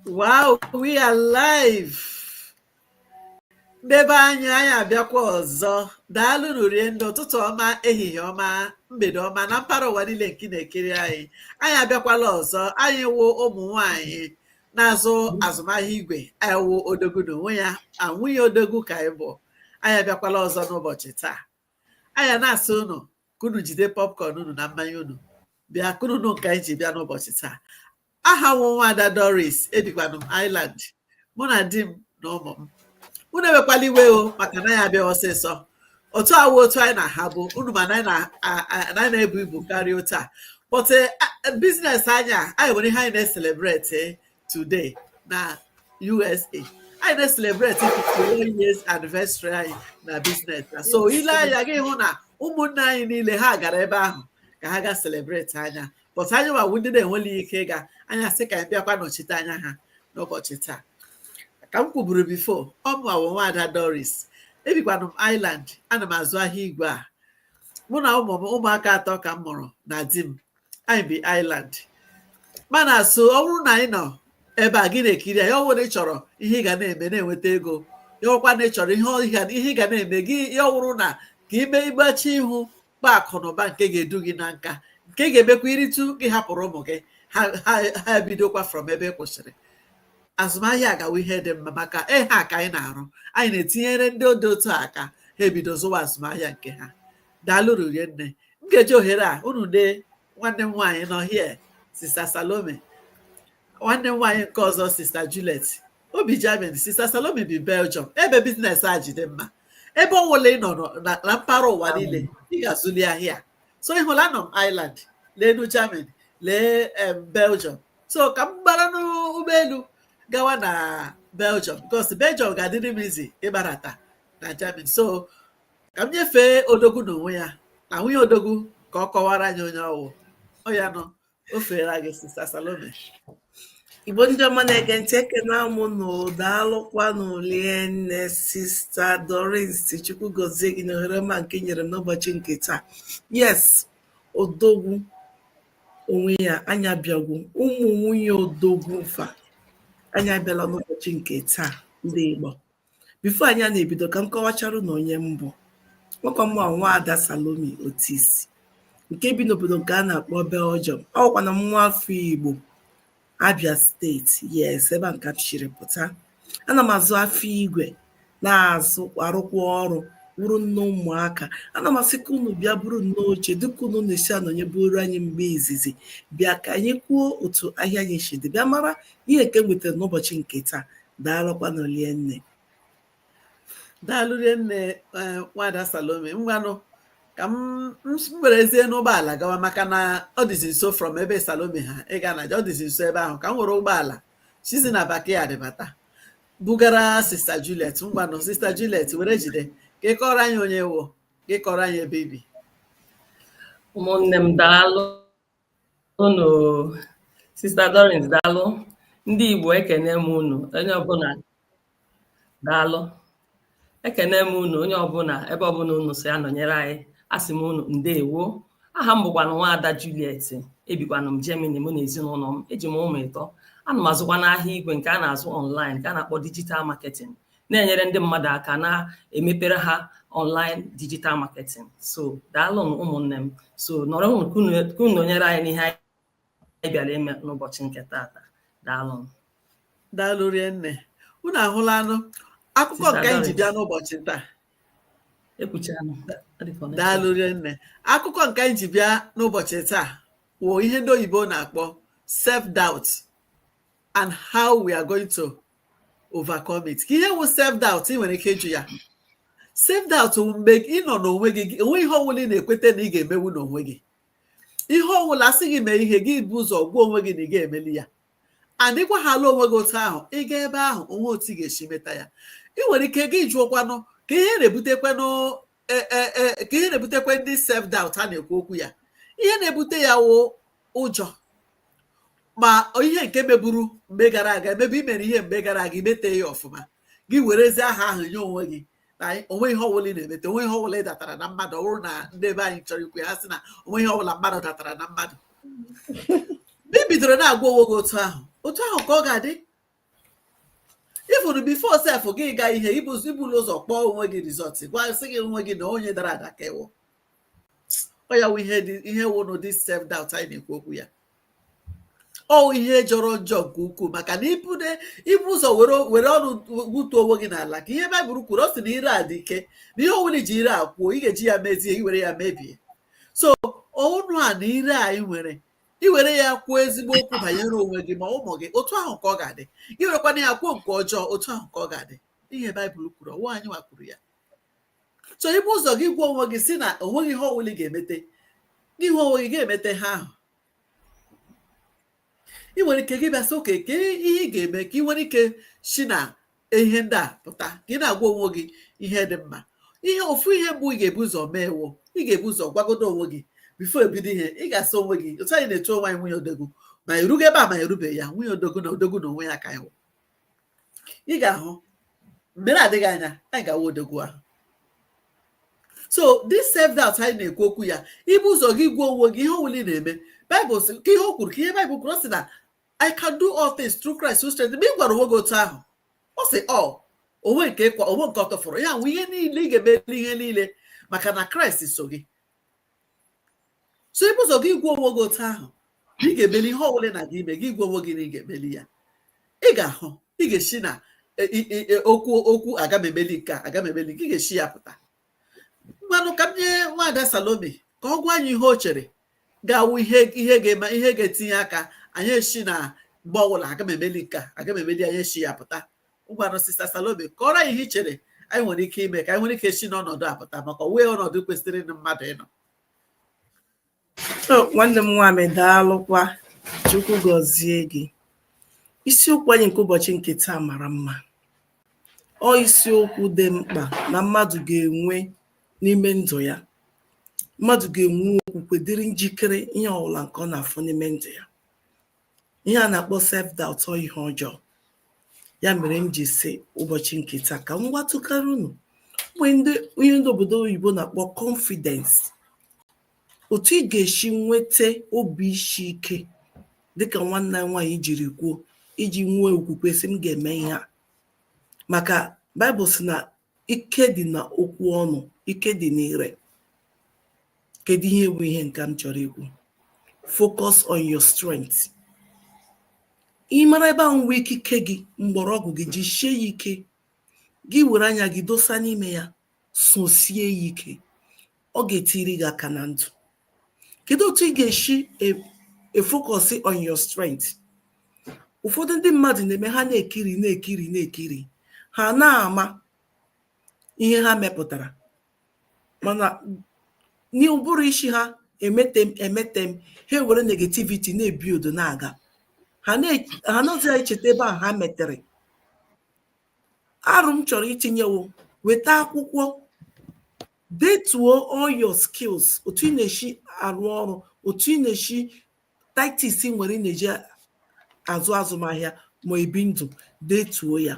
Wow, we are live. Ndebe anyị abịakwa ọzọ. Daalụ n'orie ndị ụtụtụ ọma, ehihie ọma, mgbede ọma na mpaghara ụwa niile nke na-ekiri anyị. Anyị abịakwala ọzọ. Anyị wụ ụmụ nwanyị na-azụ azụmahịa igwe. Anyị wụ odogwu n'onwe ya, anwụghị odogwu ka anyị bụ. Anyị abịakwala ọzọ n'ụbọchị taa. Anyị na-asị unu ka unu jide popcorn unu na mmanya unu. Bịa kunu nke anyị ji bịa n'ụbọchị taa. Aha nwa Nwaada Doris ebikwanụ m Island. Mụ na di m na ụmụ m. Unu ewekwala iwe o maka na ya abịa ọsịsọ. Otu awụ otu anyị na ha bụ unu ma na anyị na-ebu ibu karịa otu a. But business anyị nwere ihe anyị na-celebrate today na USA. Anyị na-celebrate 51 years anniversary anyị na business. So ile anya gị hụ na ụmụnne anyị niile ha gara ebe ahụ ka ha ga celebrate anya. But anyị nwawu ndị na-enweli ike ịga anyị asị ka anyị bịakwa nọchite anya ha n'ụbọchị taa. Ka m kwuburu bifo, ọ mụ awụ Nwaada Doris ebikwanụ m Island. Ana m azụ ahịa igwe a. Mụ na ụmụaka atọ ka m mụrụ na di m. Anyị bi Island. Mana so ọ bụrụ na anyị nọ ebe a gị na-ekiri ya, ọ bụrụ na ị chọrọ ihe ị ga na-eme na-enweta ego, ya ọkwa na ị chọrọ ihe ị ga na-eme gị, ya ọ bụrụ na ka ime ịgbachi ihu gba akụ na ụba nke ga-edu gị na nka, nke ga-emekwa iritu gị hapụrụ ụmụ gị ha ebidokwa from ebe ị kwụsịrị. Azụmahịa agawa ihe dị mma maka ha ka anyị na-arụ. Anyị na-etinyere ndị ode otu aka ha ebido zụwa azụmahịa nke ha. Daalụ rie nne. M ga-eji ohere a unu dee nwanne m nwaanyị nọ hie, Sister Salome, nwanne m nwaanyị nke ọzọ Sister Juliet, obi Germany. Sister Salome bi Belgium. Ebe biznes a ji dị mma. Ebe ọ nwụla ị nọ na mpaghara ụwa niile ị ga-azụli ahịa. So ị hụla nọ m Island, lee nu Germany, lee Belgium. So ka m gbara n'ụgbọelu gawa na Belgium because Belgium ga-adịrị m izi ịbarata na Germany. So ka m nyefee odogwu n'onwe ya na nwunye odogwu ka ọ kọwara anyị onye ọwụ. Ọ ya nọ o feera gị Sister Salome. Igbo ndị ọma na-ege ntị, ekene amụ n'ụdaalụkwa n'olie nne Sister Doris, Chukwu gozie gị n'ohere ma nke nyere m n'ụbọchị nke taa. Yes, odogwu onwe ya anya bịagwu, ụmụ nwunye odogwu fa anyị abịala n'ụbọchị nke taa. Ndị Igbo, bifo anyị na-ebido ka m kọwachara na onye mbụ nwekwa mụ Nwaada Salome Otisi nke bi n'obodo nke a na-akpọ Belgium. Ọ bụkwa na nwa afọ Igbo, Abia steeti. Yes, ebe a nka m chiri pụta. Ana m azụ afọ igwe, na-azụ arụkwa ọrụ, bụrụ nne ụmụaka. Ana m asị ka unu bịa bụrụ nne oche dịka unu na-esi anọnye bụrụ anyị mgbe izizi. Bịa ka anyị kwuo otu ahịa anyị si dị, bịa mara ihe nke nwetara n'ụbọchị nke taa. Daalụkwa n'olie nne. Daalụ rie nne Nwaada Salome. Ngwanụ ka m werezie n'ụgbọala gawa maka na ọ dịzi nso from ebe Salome ha ịga na ọ dịzi nso ebe ahụ. Ka m were ụgbọala sizi na backyard bata bugara Sister Juliet. Ngwanụ Sister Juliet were jide ka ị kọrọ anyị onye wụ, ka ị kọrọ anyị ebe ibi. Ụmụnne m daalụ unu. Sister Doris daalụ. Ndị Igbo ekene m unu. Onye ọbụla daalụ. Ekene m unu onye ọbụla ebe ọbụla unu si anọnyere anyị. Asị m unu ndeewo. Aha m bụkwanụ Nwaada Juliet, ebikwanụ m Germany mụ na ezinụlọ m. Eji m ụmụ ịtọ. Ana m azụkwa n'ahịa igwe nke a na-azụ online nke a na-akpọ digital marketing, na-enyere ndị mmadụ aka na-emepere ha online digital marketing. So daalụ ụmụnne m. So nọrọ ka unu nọnyere anyị n'ihe anyị bịara ime n'ụbọchị nke taata. Daalụ. Daalụ rie nne. Unu ahụla anụ akụkọ nke anyị ji bịa n'ụbọchị taa. Daalụ rie nne. Akụkọ nke anyị ji bịa n'ụbọchị taa wụ ihe ndị oyibo na-akpọ self-doubt and how we are going to overcome it. Ka ihe wụ self-doubt ị nwere ike ịjụ ya. Self-doubt wụ mgbe ị nọ n'onwe gị, onwe ihe ọbụla ị na-ekweta na ị ga-emewu n'onwe gị. Ihe ọbụla asị gị mee ihe gị bụ ụzọ gwa onwe gị na ị ga-emeli ya. Adịkwa hala onwe gị otu ahụ, ị gaa ebe ahụ onwe otu ị ga-esi meta ya. Ị nwere ike gị jụọkwanụ ka ihe na-ebutekwe ndị self-doubt a na-ekwu okwu ya. Ihe na-ebute ya wụ ụjọ, ma ihe nke meburu mgbe gara aga, emebe imere ihe mgbe gara aga imete ya ọfụma, gị werezie aha ahụ nye onwe gị na onwe ihe ọbụla ị na-emete, onwe ihe ọbụla ị datara na mmadụ. Ọ bụrụ na ndị ebe anyị chọrọ ikwu ha sị na onwe ihe ọbụla mmadụ datara na mmadụ. Mgbe ị bidoro na-agwa onwe gị otu ahụ ka ọ ga-adị. ifuru before self gị ga ihe ibulu ụzọ kpọọ onwe gị resort gwa sị gị onwe gị na onye dara ada ka ịwụ ọ ya wụ ihe wụ n'ụdị self doubt anyị na-ekwu okwu ya ọ ihe jọrọ njọ nke ukwuu maka na ibu ụzọ were ọnụ gbutuo onwe gị n'ala ka ihe Baịbụl kwuru ọ sị na ire a dị ike na ihe ọbụla ji ire a kwuo ị ga-eji ya mezie iwere ya mebie so ọnụ a na ire a ị nwere iwere ya kwuo ezigbo okwu banyere onwe gị ma ụmụ gị otu ahụ ka ọ ga-adị iwerekwana ya kwuo nke ọjọọ otu ahụ ka ọ ga-adị ihe Baịbụl kwuru ọwụ anyị wakwuru ya so ibu ụzọ gị gwa onwe gị si na onweghị ihe ọbụla ga-emete gị hụ onwe gị ga-emete ha ahụ ị nwere ike gị bịa sị oke ke ihe ị ga-eme ka ị nwere ike si na ihe ndị a pụta ka ị na-agwa onwe gị ihe dị mma ihe ofu ihe mbụ ị ga-ebu ụzọ mee wụ ị ga-ebu ụzọ gwagodo onwe gị bifo ebido ihe ị ga-asa onwe gị otu anyị na-etu onwe anyị nwunye odogwu ma erugo ebe a ma erubeghị ya nwunye odogwu na onwe ya ka ịwụ ị ga-ahụ mgbe na-adịghị anya anyị ga-awụ odogwu ahụ so this self doubt anyị na-ekwu okwu ya ibu ụzọ gị gwa onwe gị ihe ọbụla ị na-eme Baịbụl sị ka ihe o kwuru ka ihe Baịbụl kwuru ọ sị na I can do all things through Christ who strengthens me. Ị gwara onwe gị otu ahụ ọ sị onwe nke ọ tụfụrụ ya nwe ihe niile ị ga-emeli ihe niile maka na Kraịst so gị so ibu ụzọ gị gwa onwe gị otu ahụ ị ga-emeli ihe ọbụla na gị ime gị gwa onwe gị na ị ga-emeli ya ị ga-ahụ ị ga-esi na okwu aga m emeli nke a aga m emeli gị ga-esi ya pụta mmanụ ka m nye nwaada Salome ka ọ gwa anyị ihe o chere ga-awụ ihe ga-etinye aka anyị esi na mgbe ọbụla aga m emeli nke a aga m emeli anyị esi ya pụta ngwanụ sista Salome kọrọ anyị ihe i chere anyị nwere ike ime ka anyị nwere ike esi n'ọnọdụ apụta maka wee ọnọdụ kwesịrị na mmadụ ịnọ nwanne m nwaanyị daalụkwa Chukwu gọzie gị isiokwu anyị nke ụbọchị nke taa mara mma ọ isiokwu dị mkpa na mmadụ ga-enwe n'ime ndụ ya mmadụ ga-enwe okwukwe dịrị njikere ihe ọbụla nke ọ na-afụ n'ime ndụ ya ihe a na-akpọ self doubt ọ ihe ọjọọ ya mere m ji si ụbọchị nke taa ka m gwatụkarị unu onye ndị obodo oyibo na-akpọ confidence otu ị ga-esi nweta obi isi ike dịka nwanne nwaanyị jiri kwuo iji nwee okwukwe sị m ga-eme ihe a maka Baịbụl sị na ike dị na okwu ọnụ ike dị n'ire kedu ihe bụ ihe nke m chọrọ ikwu focus on your strength ị mara ebe ahụ nwee ikike gị mgbọrọgwụ gị ji sie ya ike gị were anya gị dosa n'ime ya sosie ya ike ọ ga-etiri gị aka na ndụ kedu otu ị ga-esi efocus on your strength ụfọdụ ndị mmadụ na-eme ha na-ekiri ha na-ama ihe ha mepụtara mana n'ụbụrụ isi ha emetem ha were negativity na-ebi odo na-aga ha nọzi echeta ebe a ha metere arụ m chọrọ itinyewo weta akwụkwọ detuo all your skills otu ị na-esi arụ ọrụ otu ị na-esi tactics nwere ị na-eji azụ azụmahịa ma ebi ndụ detuo ya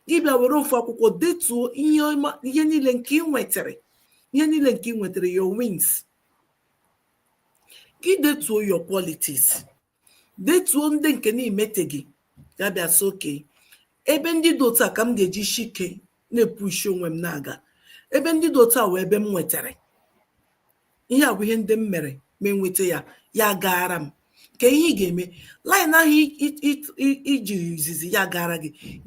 gị bịa were ofu akwụkwọ detuo ihe niile nke ị nwetara your wins gị detuo your qualities detuo ndị nke na-emete gị ya bịa sị oke ebe ndị dị otu a ka m ga-eji shike na-epushi onwe m na-aga ebe ndị dị otu a wee ebe m nwetara ihe a bụ ihe ndị m mere ma enweta ya gara m ka ihe ị ga-eme line ahụ iji izizi ya gara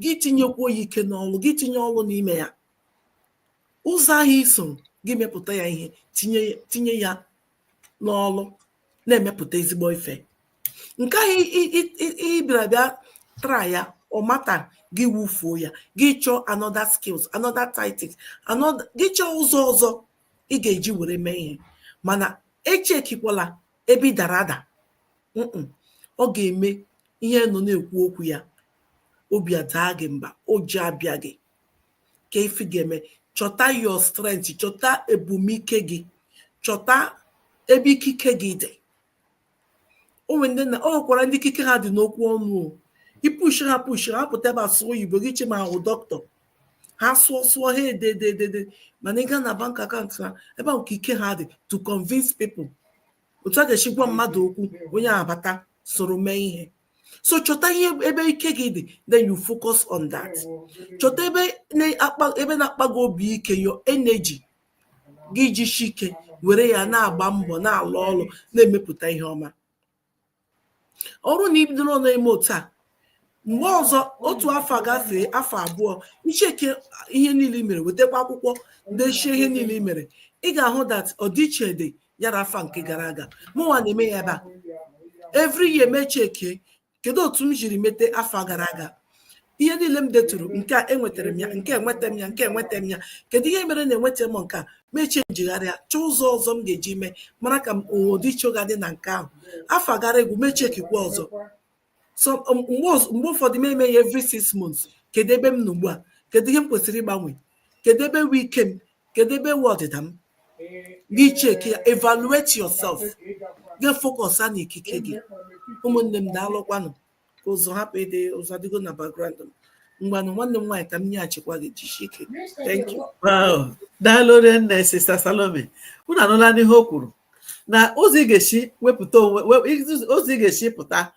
gị tinyekwuo ya ike n'ọlụ gị tinye ọlụ n'ime ya ụzọ ahụ iso gị mepụta ya ihe tinye ya n'ọlụ na-emepụta ezigbo ife nke ahụ ịbịara bịa tra ya ọ mata gị wufuo ya gị chọọ another skills another tactics gị chọọ ụzọ ọzọ ị ga-eji were mee ihe mana echekikwala ebe ị dara ada ọ ga-eme ihe nọ na-ekwu okwu ya obi adaa gị mba ụjọ abịa gị ka ife ga-eme chọta your strength chọta ebumike gị chọta ebe ikike gị dị o nwekwara ndị ikike ha dị n'okwu ọnụ ipush ha pụta ebe asụ oyibo gị chi ma ahụ dọkịta ha sụọ ha edededede mana ị gaa na bank akaụntụ ha ebe ahụ ka ike ha dị to convince people otu a ga-echikwa mmadụ okwu onye abata soro mee ihe So chọta ihe ebe ike gị dị, then you focus on that. Chọta ebe na-akpa gị obi ike, your energy gị jishi ike, were ya na-agba mbọ, na-alụ ọrụ, na-emepụta ihe ọma. Ọrụ na ibidoro na-eme otu a, mgbe ọzọ otu afọ gafee, afọ abụọ, icheke ihe niile mere, wetakwa akwụkwọ dechie ihe niile mere, ị ga-ahụ that ọdịiche dị yara afa nke gara aga. Mụnwa na-eme ya ebe a. Every year mecheke kedu otu m jiri mete afọ gara aga, ihe niile m deturu, nke a enwetara m ya, nke enweta m ya, nke enweta m ya, kedu ihe mere na-enweta m nke a, mechie njigharịa, chọọ ụzọ ọzọ m ga-eji mee, mara ka ọdịiche ga-adị na nke ahụ. Afọ gara egwu mechekikwa ọzọ. So mgbe ụfọdụ m eme ya every 6 months. Kedu ebe m nọ ugbu a, kedu ihe m kwesịrị ịgbanwe, kedu ebe wu ike m, kedu ebe wu ọdịda m. Gị cheki ya, evaluate yourself, gị focus na ikike gị. Ụmụnne m daalụkwanụ, ka ụzọ hapụ ịdị ụzọ adịgo na background m. Mgbanụ nwanne m nwaanyị ka m nyeghachikwa gị, jisie ike. Thank you. Wow, daalụ nne Sister Salome. Unu anụla n'ihe o kwuru na ụzọ ị ga-esi wepụta onwe, ụzọ ị ga-esi pụta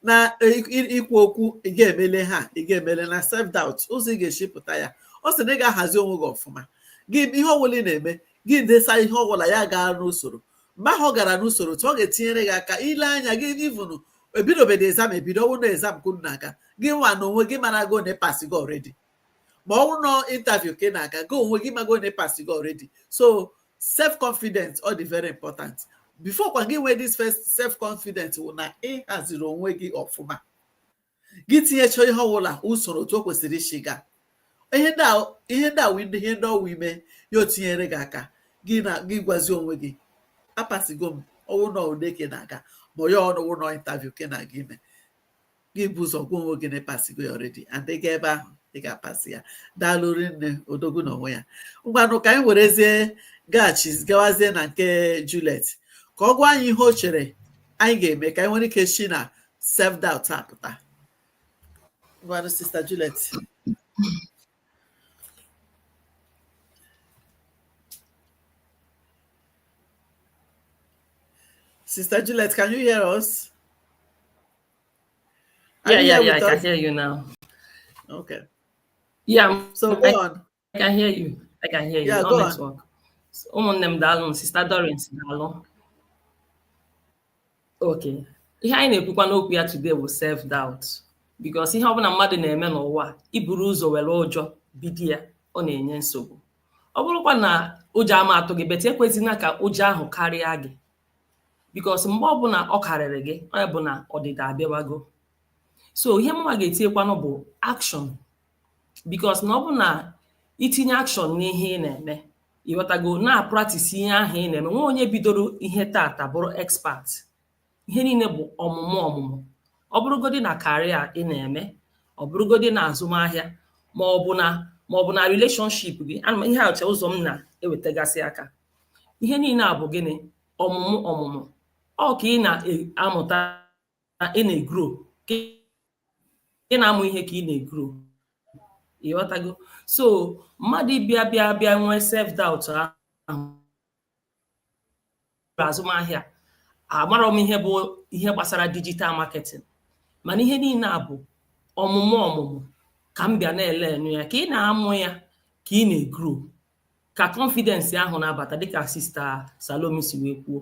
na ikwu okwu, ị ga-emele ha, ị ga-emele na self doubt, ụzọ ị ga-esi pụta ya. Ọ sị na ị ga-ahazi onwe gị ọfụma, gị ihe ọbụla ị na-eme, gị desa ihe ọbụla ya gaa n'usoro. Mgbe ahụ ọ gara n'usoro, tụ ọ ga-etinyere gị aka, ile anya gị ivunu ebidobedo exam, ebido ọnwụ na exam kwuru na-aga, gị nwa na onwe gị mara go na pass gị already. Ma ọ bụrụ na interview ka ị na-aga, gị onwe gị mago na pass gị already. So self confidence ọ dị very important. Before kwa gị nwee this first self confidence wụ na ị haziri onwe gị ọfụma, gị tinyecha ihe ọbụla usoro otu o kwesịrị isi gaa. Ihe ndị ọwụ ime ya o tinyere gị aka, gị gwazi onwe gị apasigo m, ọwụ na ude ke na-aga, ma ya ọnụwụ na interview ke na-aga ime, gị bụ ụzọ gwa onwe gị na pasigo ya already, and ị ga ebe ahụ ị ga-apasị ya. Daalụ rinne odogwu na onwe ya. Ngwanụ ka anyị werezie gawazie na nke Juliet ka ọ gwa anyị ihe o chere anyị ga-eme ka anyị nwere ike si na self doubt apụta. Ngwanụ Sister Juliet. Sister Juliet, can you hear us? Yeah, I can hear you now. Okay. Yeah, so go on. I can hear you. Yeah, go on. Ụmụnne m daalụ, Sister Dorins daalụ. Okay. Ihe anyị na-ekwukwa n'okwu ya today bụ self doubt, because ihe ọbụla mmadụ na-eme n'ụwa, iburu ụzọ were ụjọ bido ya, ọ na-enye nsogbu. Ọ bụrụkwa na ụjọ ama atụ gị, bet ekwezina ka ụjọ ahụ karịa gị, because mgbe ọbụla ọ karịrị gị, ọ bụ na ọdịda abịawago. So ihe mma ga-etinyekwanụ bụ action, because na ọ bụ na itinye action n'ihe ị na-eme, ịghọtago, na-practice ihe ahụ ị na-eme. Nwa onye bidoro ihe tata bụrụ expert. Ihe niile bụ ọmụmụ. Ọ bụrụgodị na career ị na-eme, ọ bụrụgodị na azụmahịa, ma ọ bụ na relationship gị, ihe acha ụzọ m na-ewetagasị aka. Ihe niile a bụ gịnị? Ọmụmụ. Ọ ka ị na-amụta, ị na-egro, ị na-amụ ihe ka ị na-egro. Ịghọtago? So mmadụ bịa nwee self doubt ahụ azụmahịa, amarọ m ihe bụ ihe gbasara digital marketing, mana ihe niile a bụ ọmụmụ ka m bịa na-ele enu ya, ka ị na-amụ ya, ka ị na-egro, ka confidence ahụ na-abata, dịka Sister Salome si wee kwuo.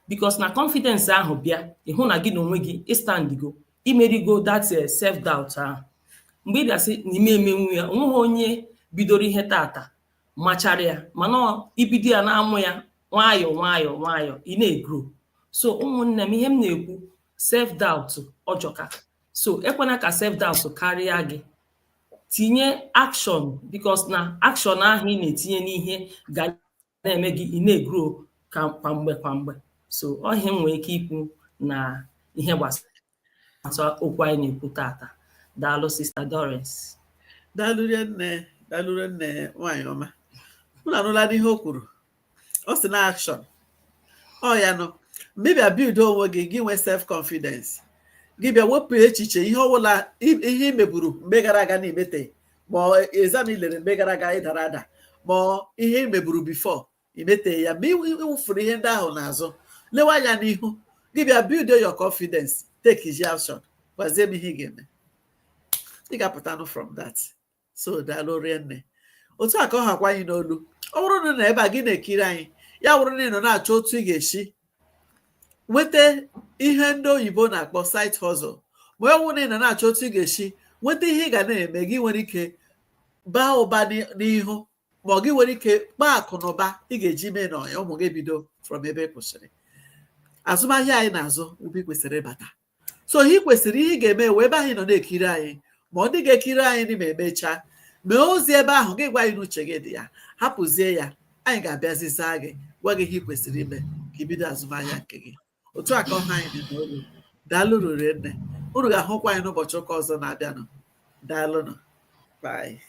Because na confidence ahụ bịa, ịhụ na gị na onwe gị istandigo, imerigo that self doubt ahụ. Mgbe ị bịasị n'ime emenwu ya, onweghị onye bidoro ihe tata machara ya, mana ibido ya na-amụ ya nwayọọ, ị na-egro. So ụmụnne m, ihe m na-ekwu, self doubt ọjọka. So ekwena ka self doubt karịa gị, tinye action, because na action ahụ ị na-etinye n'ihe ga na-eme gị ị na-egro kwa mgbe. So ọ ihe m nwere ike ikwu na ihe gbasara okwu anyị na-ekwu tata. Daalụ Sister Dorins. Daalụ nne nwanyị ọma. Unu anụla n'ihe o kwuru. Ọ sị na action. Ọ ya nọ. Mgbe bịa build onwe gị nwee self confidence. Gị bịa wepụ echiche ihe ọbụla ihe imeburu mgbe gara aga na imete, ma exam ilere mgbe gara aga ịdara ada, ma ihe imeburu before imete ya, ma iwufuru ihe ndị ahụ n'azụ, lewe anya n'ihu. Gị bịa build your confidence, take easy action. gwazie m ihe ị ga-eme. Ị ga-apụtanụ from that. So daalụ rienne. Otu a ka ọ hakwa anyị n'olu. Ọ bụrụ na ebe a gị na-ekiri anyị, ya bụrụ na ị nọ na-achọ otu ị ga-esi nweta ihe ndị oyibo na-akpọ side hustle, ma ọ bụrụ na ị nọ na-achọ otu ị ga-esi nweta ihe ị ga na-eme, gị nwere ike baa ụba n'ihu, ma ọ gị nwere ike kpaa akụ na ụba ị ga-eji mee na ụmụ gị bido from ebe ị kwụsịrị. Azụmahịa anyị na-azụ ebe ị kwesịrị ịbata. So ihe kwesịrị ihe ị ga-eme wee ebe anyị nọ na-ekiri anyị, ma ọ dị ga-ekiri anyị n'ime emechaa, mee ozi ebe ahụ gị gwa anyị n'uche gị dị ya, hapụzie ya, anyị ga-abịaziza gị gwa gị ihe ị kwesịrị ime ka ibido azụmahịa nke gị. Otu a ka ọha anyị dị n'olu. Daalụ rienne. Unu ga-ahụkwa anyị n'ụbọchị ụka ọzọ na-abịanụ. Daalụnụ. Bye.